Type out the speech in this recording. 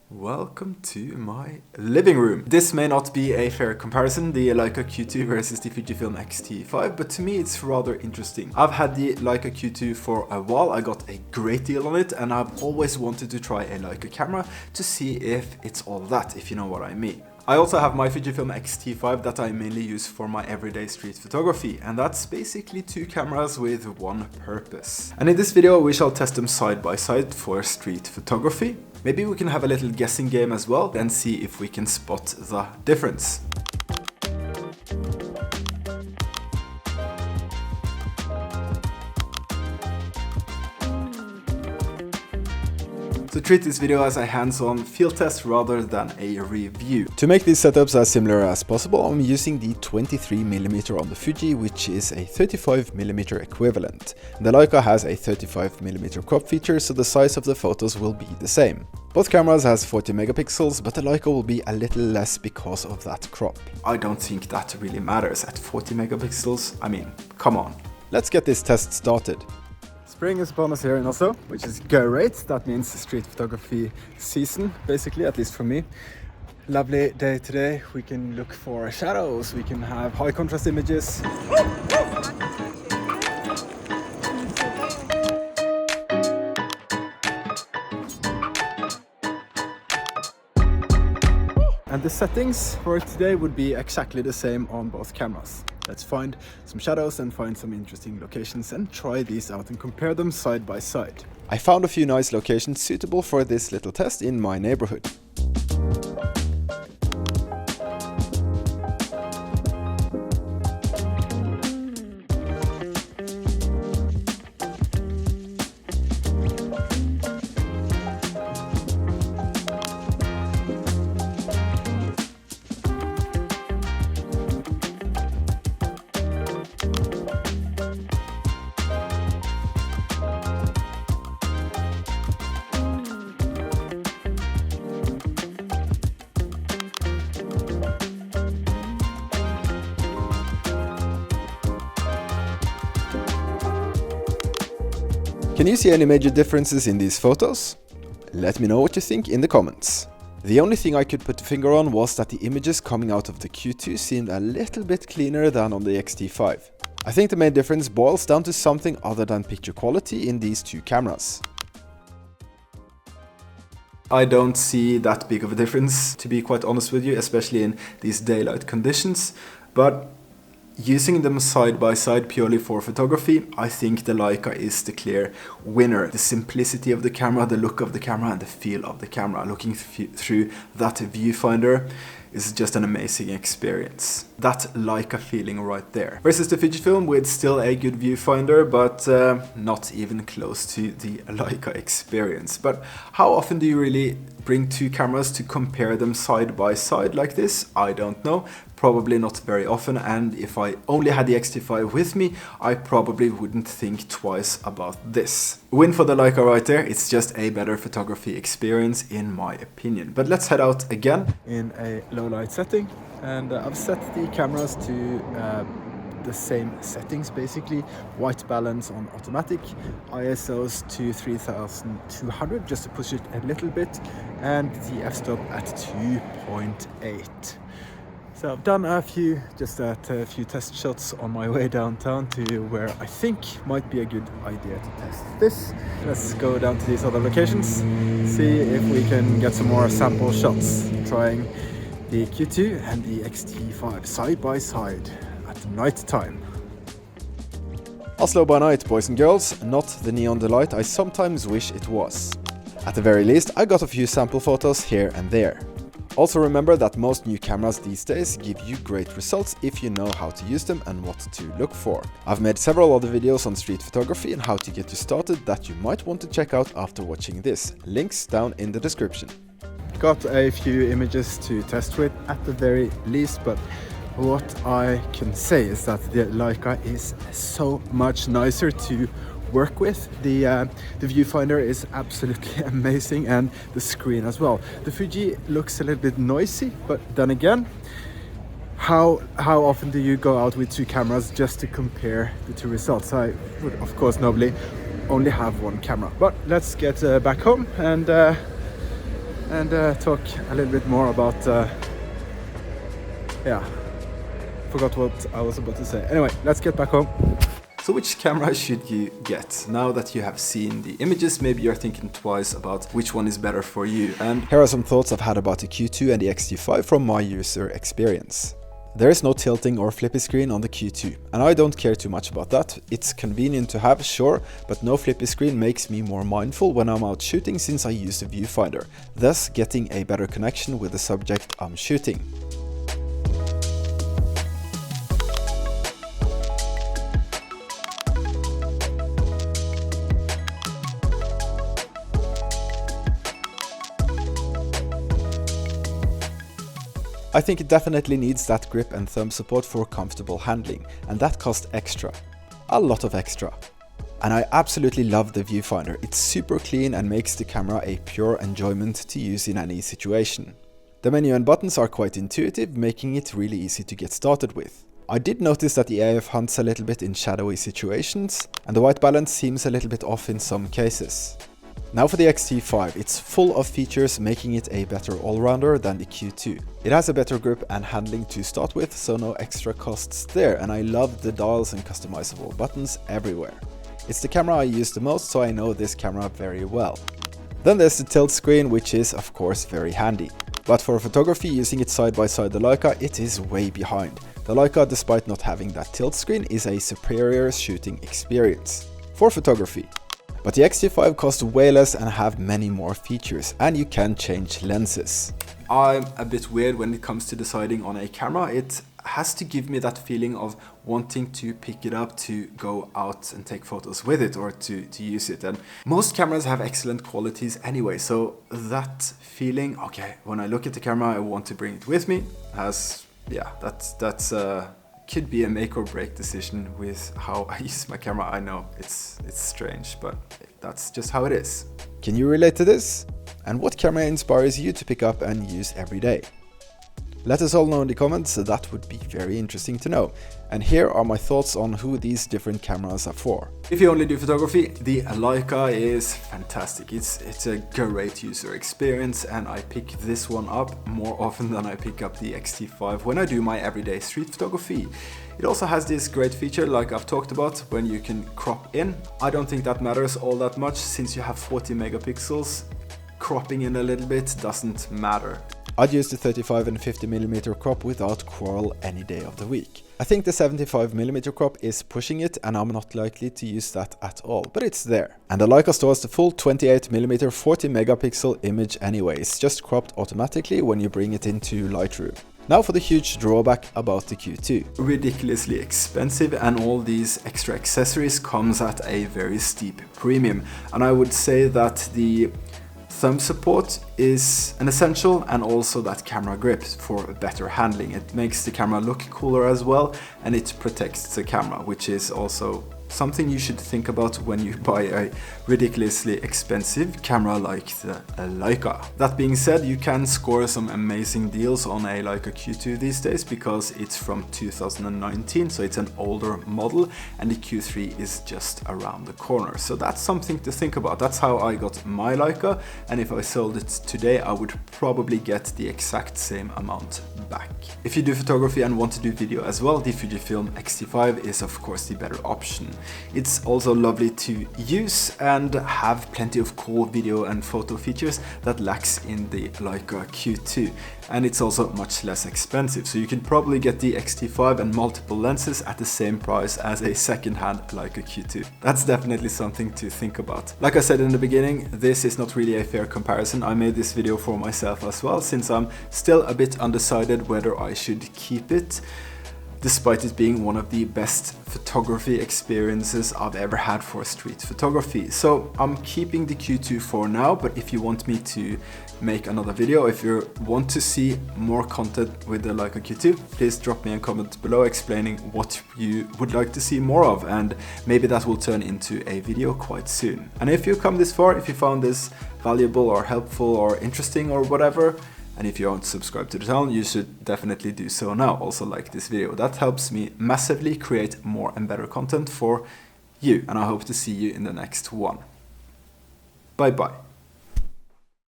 Welcome to my living room. This may not be a fair comparison, the Leica Q2 versus the Fujifilm XT5, but to me it's rather interesting. I've had the Leica Q2 for a while, I got a great deal on it, and I've always wanted to try a Leica camera to see if it's all that, if you know what I mean. I also have my Fujifilm XT5 that I mainly use for my everyday street photography, and that's basically two cameras with one purpose. And in this video we shall test them side by side for street photography. Maybe we can have a little guessing game as well and see if we can spot the difference. So treat this video as a hands-on field test rather than a review. To make these setups as similar as possible, I'm using the 23mm on the Fuji, which is a 35mm equivalent. The Leica has a 35mm crop feature, so the size of the photos will be the same. Both cameras has 40 megapixels, but the Leica will be a little less because of that crop. I don't think that really matters at 40 megapixels. I mean, come on. Let's get this test started. Spring is upon us here in Oslo, which is great. That means street photography season, basically, at least for me. Lovely day today. We can look for shadows, we can have high contrast images. And the settings for today would be exactly the same on both cameras. Let's find some shadows and find some interesting locations and try these out and compare them side by side. I found a few nice locations suitable for this little test in my neighborhood. Can you see any major differences in these photos? Let me know what you think in the comments. The only thing I could put a finger on was that the images coming out of the Q2 seemed a little bit cleaner than on the XT5. I think the main difference boils down to something other than picture quality in these two cameras. I don't see that big of a difference, to be quite honest with you, especially in these daylight conditions, but using them side by side purely for photography, I think the Leica is the clear winner. The simplicity of the camera, the look of the camera, and the feel of the camera. Looking through that viewfinder is just an amazing experience. That Leica feeling right there. Versus the Fujifilm with still a good viewfinder, but not even close to the Leica experience. But how often do you really bring two cameras to compare them side by side like this? I don't know. Probably not very often, and if I only had the XT5 with me, I probably wouldn't think twice about this. Win for the Leica right there. It's just a better photography experience in my opinion. But let's head out again in a low light setting, and I've set the cameras to the same settings basically. White balance on automatic, ISOs to 3200 just to push it a little bit, and the f-stop at 2.8. So I've done a few test shots on my way downtown to where I think might be a good idea to test this. Let's go down to these other locations, see if we can get some more sample shots, trying the Q2 and the XT5 side by side at night time. Oslo by night, boys and girls, not the neon delight I sometimes wish it was. At the very least, I got a few sample photos here and there. Also remember that most new cameras these days give you great results if you know how to use them and what to look for. I've made several other videos on street photography and how to get you started that you might want to check out after watching this. Links down in the description. Got a few images to test with at the very least, but what I can say is that the Leica is so much nicer to work with. The viewfinder is absolutely amazing, and the screen as well. The Fuji looks a little bit noisy, but then again, how often do you go out with two cameras just to compare the two results? I would of course normally only have one camera, but let's get back home and and talk a little bit more about, yeah, forgot what I was about to say. Anyway, let's get back home. So which camera should you get? Now that you have seen the images, maybe you're thinking twice about which one is better for you. And here are some thoughts I've had about the Q2 and the XT5 from my user experience. There is no tilting or flippy screen on the Q2, and I don't care too much about that. It's convenient to have, sure, but no flippy screen makes me more mindful when I'm out shooting since I use the viewfinder, thus getting a better connection with the subject I'm shooting. I think it definitely needs that grip and thumb support for comfortable handling, and that costs extra. A lot of extra. And I absolutely love the viewfinder. It's super clean and makes the camera a pure enjoyment to use in any situation. The menu and buttons are quite intuitive, making it really easy to get started with. I did notice that the AF hunts a little bit in shadowy situations, and the white balance seems a little bit off in some cases. Now for the XT5, it's full of features making it a better all-rounder than the Q2. It has a better grip and handling to start with, so no extra costs there, and I love the dials and customizable buttons everywhere. It's the camera I use the most, so I know this camera very well. Then there's the tilt screen, which is of course very handy. But for photography, using it side by side the Leica, it is way behind. The Leica, despite not having that tilt screen, is a superior shooting experience for photography. But the XT5 costs way less and have many more features, and you can change lenses. I'm a bit weird when it comes to deciding on a camera. It has to give me that feeling of wanting to pick it up to go out and take photos with it or to use it. And most cameras have excellent qualities anyway, so that feeling, okay, when I look at the camera I want to bring it with me, that's could be a make or break decision with how I use my camera. I know it's strange, but that's just how it is. Can you relate to this? And what camera inspires you to pick up and use every day? Let us all know in the comments, that would be very interesting to know. And here are my thoughts on who these different cameras are for. If you only do photography, the Leica is fantastic. It's a great user experience, and I pick this one up more often than I pick up the XT5 when I do my everyday street photography. It also has this great feature, like I've talked about, when you can crop in. I don't think that matters all that much since you have 40 megapixels. Cropping in a little bit doesn't matter. I'd use the 35 and 50mm crop without quarrel any day of the week. I think the 75mm crop is pushing it, and I'm not likely to use that at all, but it's there. And the Leica stores the full 28mm 40MP image anyway, it's just cropped automatically when you bring it into Lightroom. Now for the huge drawback about the Q2. Ridiculously expensive, and all these extra accessories comes at a very steep premium. And I would say that the thumb support is an essential, and also that camera grip for better handling. It makes the camera look cooler as well, and it protects the camera, which is also something you should think about when you buy a ridiculously expensive camera like the Leica. That being said, you can score some amazing deals on a Leica Q2 these days because it's from 2019, so it's an older model, and the Q3 is just around the corner. So that's something to think about. That's how I got my Leica, and if I sold it today I would probably get the exact same amount back. If you do photography and want to do video as well, the Fujifilm XT5 is of course the better option. It's also lovely to use and have plenty of cool video and photo features that lacks in the Leica Q2, and it's also much less expensive, so you can probably get the XT5 and multiple lenses at the same price as a second-hand Leica Q2. That's definitely something to think about. Like I said in the beginning, this is not really a fair comparison. I made this video for myself as well, since I'm still a bit undecided whether I should keep it, despite it being one of the best photography experiences I've ever had for street photography. So I'm keeping the Q2 for now, but if you want me to make another video, if you want to see more content with the Leica Q2, please drop me a comment below explaining what you would like to see more of, and maybe that will turn into a video quite soon. And if you come this far, if you found this valuable or helpful or interesting or whatever, and if you aren't subscribed to the channel, you should definitely do so now. Also like this video. That helps me massively create more and better content for you, and I hope to see you in the next one. Bye bye.